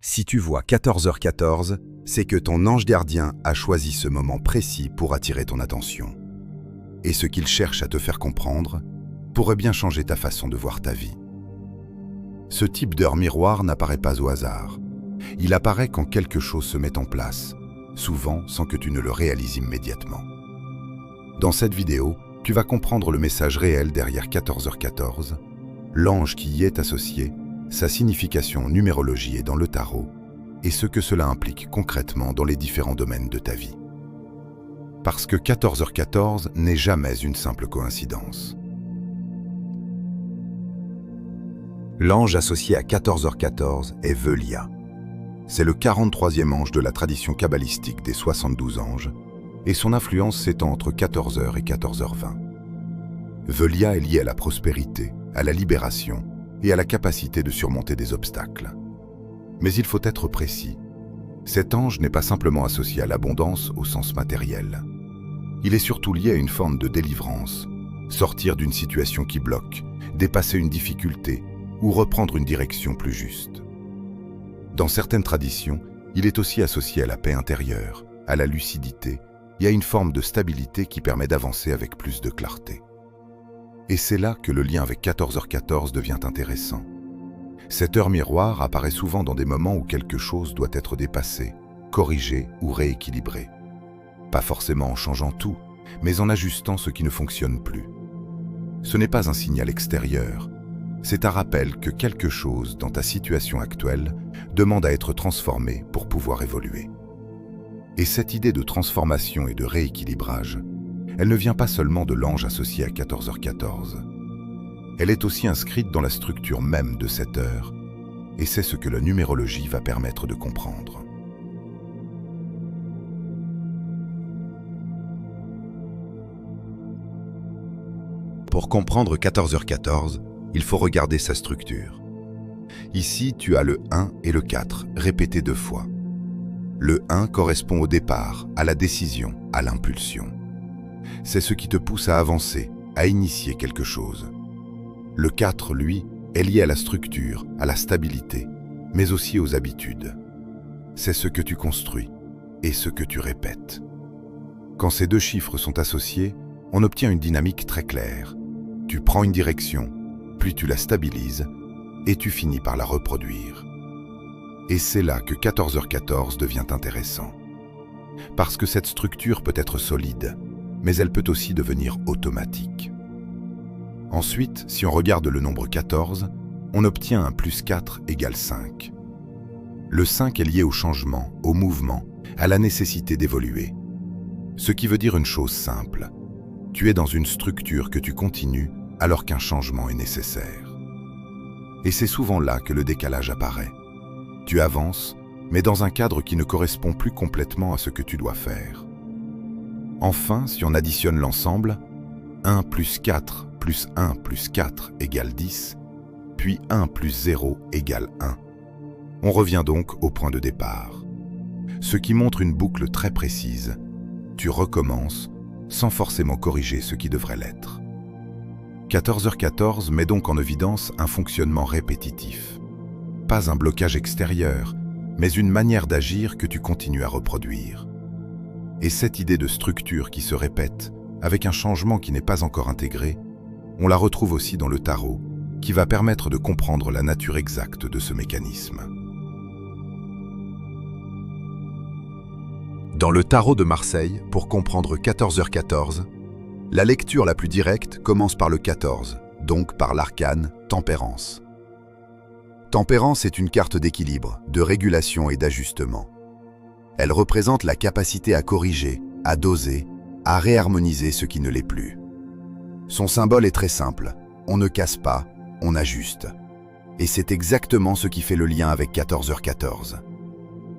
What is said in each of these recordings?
Si tu vois 14h14, c'est que ton ange gardien a choisi ce moment précis pour attirer ton attention. Et ce qu'il cherche à te faire comprendre pourrait bien changer ta façon de voir ta vie. Ce type d'heure miroir n'apparaît pas au hasard. Il apparaît quand quelque chose se met en place, souvent sans que tu ne le réalises immédiatement. Dans cette vidéo, tu vas comprendre le message réel derrière 14h14, l'ange qui y est associé, sa signification en numérologie et dans le tarot, et ce que cela implique concrètement dans les différents domaines de ta vie. Parce que 14h14 n'est jamais une simple coïncidence. L'ange associé à 14h14 est Velia. C'est le 43e ange de la tradition kabbalistique des 72 anges, et son influence s'étend entre 14h et 14h20. Velia est lié à la prospérité, à la libération et à la capacité de surmonter des obstacles. Mais il faut être précis. Cet ange n'est pas simplement associé à l'abondance au sens matériel. Il est surtout lié à une forme de délivrance, sortir d'une situation qui bloque, dépasser une difficulté ou reprendre une direction plus juste. Dans certaines traditions, il est aussi associé à la paix intérieure, à la lucidité et à une forme de stabilité qui permet d'avancer avec plus de clarté. Et c'est là que le lien avec 14h14 devient intéressant. Cette heure miroir apparaît souvent dans des moments où quelque chose doit être dépassé, corrigé ou rééquilibré. Pas forcément en changeant tout, mais en ajustant ce qui ne fonctionne plus. Ce n'est pas un signal extérieur, c'est un rappel que quelque chose dans ta situation actuelle demande à être transformé pour pouvoir évoluer. Et cette idée de transformation et de rééquilibrage, elle ne vient pas seulement de l'ange associé à 14h14. Elle est aussi inscrite dans la structure même de cette heure, et c'est ce que la numérologie va permettre de comprendre. Pour comprendre 14h14, il faut regarder sa structure. Ici, tu as le 1 et le 4 répétés 2 fois. Le 1 correspond au départ, à la décision, à l'impulsion. C'est ce qui te pousse à avancer, à initier quelque chose. Le 4, lui, est lié à la structure, à la stabilité, mais aussi aux habitudes. C'est ce que tu construis et ce que tu répètes. Quand ces deux chiffres sont associés, on obtient une dynamique très claire. Tu prends une direction, puis tu la stabilises, et tu finis par la reproduire. Et c'est là que 14h14 devient intéressant. Parce que cette structure peut être solide, mais elle peut aussi devenir automatique. Ensuite, si on regarde le nombre 14, on obtient un plus 4 égale 5. Le 5 est lié au changement, au mouvement, à la nécessité d'évoluer. Ce qui veut dire une chose simple. Tu es dans une structure que tu continues alors qu'un changement est nécessaire. Et c'est souvent là que le décalage apparaît. Tu avances, mais dans un cadre qui ne correspond plus complètement à ce que tu dois faire. Enfin, si on additionne l'ensemble, 1 plus 4 plus 1 plus 4 égale 10, puis 1 plus 0 égale 1. On revient donc au point de départ. Ce qui montre une boucle très précise. Tu recommences sans forcément corriger ce qui devrait l'être. 14h14 met donc en évidence un fonctionnement répétitif. Pas un blocage extérieur, mais une manière d'agir que tu continues à reproduire. Et cette idée de structure qui se répète, avec un changement qui n'est pas encore intégré, on la retrouve aussi dans le tarot, qui va permettre de comprendre la nature exacte de ce mécanisme. Dans le tarot de Marseille, pour comprendre 14h14, la lecture la plus directe commence par le 14, donc par l'arcane Tempérance. Tempérance est une carte d'équilibre, de régulation et d'ajustement. Elle représente la capacité à corriger, à doser, à réharmoniser ce qui ne l'est plus. Son symbole est très simple, on ne casse pas, on ajuste. Et c'est exactement ce qui fait le lien avec 14h14.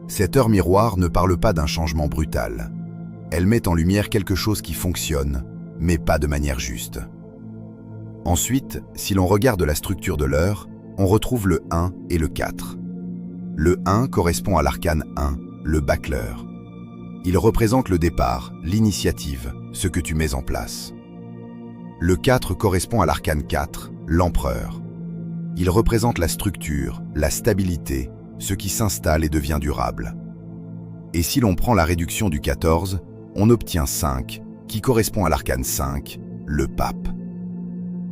Cette heure miroir ne parle pas d'un changement brutal. Elle met en lumière quelque chose qui fonctionne, mais pas de manière juste. Ensuite, si l'on regarde la structure de l'heure, on retrouve le 1 et le 4. Le 1 correspond à l'arcane 1, le bâcleur. Il représente le départ, l'initiative, ce que tu mets en place. Le 4 correspond à l'arcane 4, l'empereur. Il représente la structure, la stabilité, ce qui s'installe et devient durable. Et si l'on prend la réduction du 14, on obtient 5, qui correspond à l'arcane 5, le pape.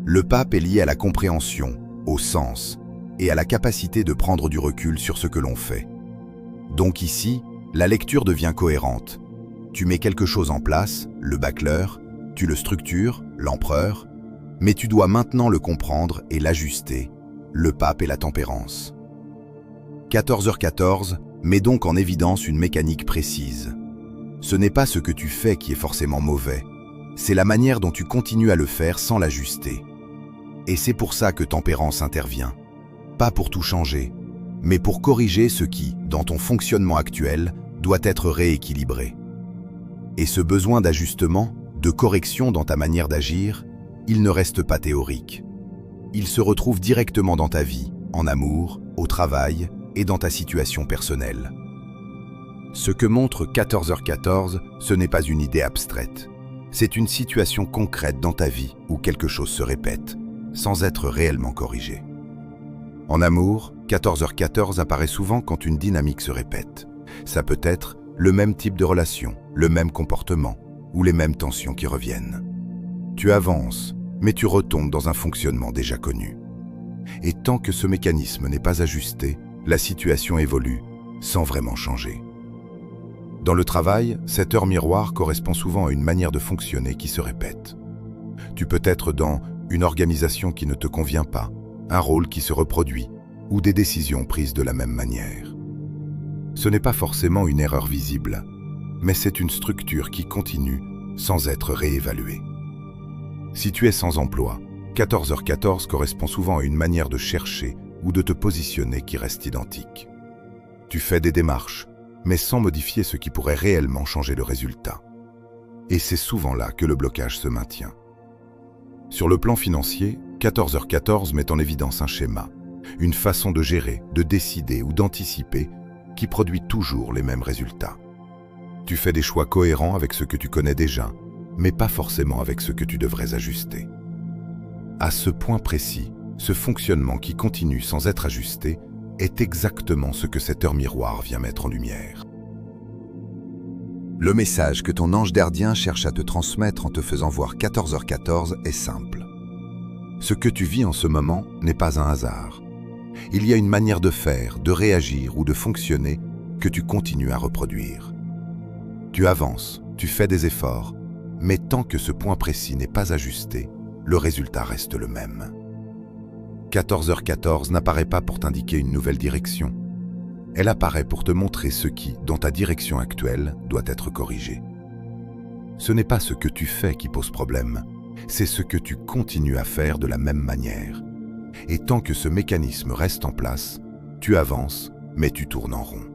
Le pape est lié à la compréhension, au sens, et à la capacité de prendre du recul sur ce que l'on fait. Donc ici, la lecture devient cohérente. Tu mets quelque chose en place, le bâcleur, tu le structures, l'empereur, mais tu dois maintenant le comprendre et l'ajuster, le pape et la tempérance. 14h14 met donc en évidence une mécanique précise. Ce n'est pas ce que tu fais qui est forcément mauvais, c'est la manière dont tu continues à le faire sans l'ajuster. Et c'est pour ça que tempérance intervient. Pas pour tout changer, mais pour corriger ce qui, dans ton fonctionnement actuel, doit être rééquilibré. Et ce besoin d'ajustement, de correction dans ta manière d'agir, il ne reste pas théorique. Il se retrouve directement dans ta vie, en amour, au travail et dans ta situation personnelle. Ce que montre 14h14, ce n'est pas une idée abstraite. C'est une situation concrète dans ta vie où quelque chose se répète, sans être réellement corrigé. En amour, 14h14 apparaît souvent quand une dynamique se répète. Ça peut être le même type de relation, le même comportement ou les mêmes tensions qui reviennent. Tu avances, mais tu retombes dans un fonctionnement déjà connu. Et tant que ce mécanisme n'est pas ajusté, la situation évolue sans vraiment changer. Dans le travail, cette heure miroir correspond souvent à une manière de fonctionner qui se répète. Tu peux être dans une organisation qui ne te convient pas, un rôle qui se reproduit ou des décisions prises de la même manière. Ce n'est pas forcément une erreur visible, mais c'est une structure qui continue sans être réévaluée. Si tu es sans emploi, 14h14 correspond souvent à une manière de chercher ou de te positionner qui reste identique. Tu fais des démarches, mais sans modifier ce qui pourrait réellement changer le résultat. Et c'est souvent là que le blocage se maintient. Sur le plan financier, 14h14 met en évidence un schéma, une façon de gérer, de décider ou d'anticiper qui produit toujours les mêmes résultats. Tu fais des choix cohérents avec ce que tu connais déjà, mais pas forcément avec ce que tu devrais ajuster. À ce point précis, ce fonctionnement qui continue sans être ajusté est exactement ce que cette heure miroir vient mettre en lumière. Le message que ton ange gardien cherche à te transmettre en te faisant voir 14h14 est simple. Ce que tu vis en ce moment n'est pas un hasard. Il y a une manière de faire, de réagir ou de fonctionner que tu continues à reproduire. Tu avances, tu fais des efforts, mais tant que ce point précis n'est pas ajusté, le résultat reste le même. 14h14 n'apparaît pas pour t'indiquer une nouvelle direction. Elle apparaît pour te montrer ce qui, dans ta direction actuelle, doit être corrigé. Ce n'est pas ce que tu fais qui pose problème, c'est ce que tu continues à faire de la même manière. Et tant que ce mécanisme reste en place, tu avances, mais tu tournes en rond.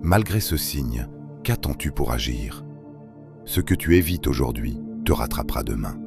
Malgré ce signe, qu'attends-tu pour agir ? Ce que tu évites aujourd'hui te rattrapera demain.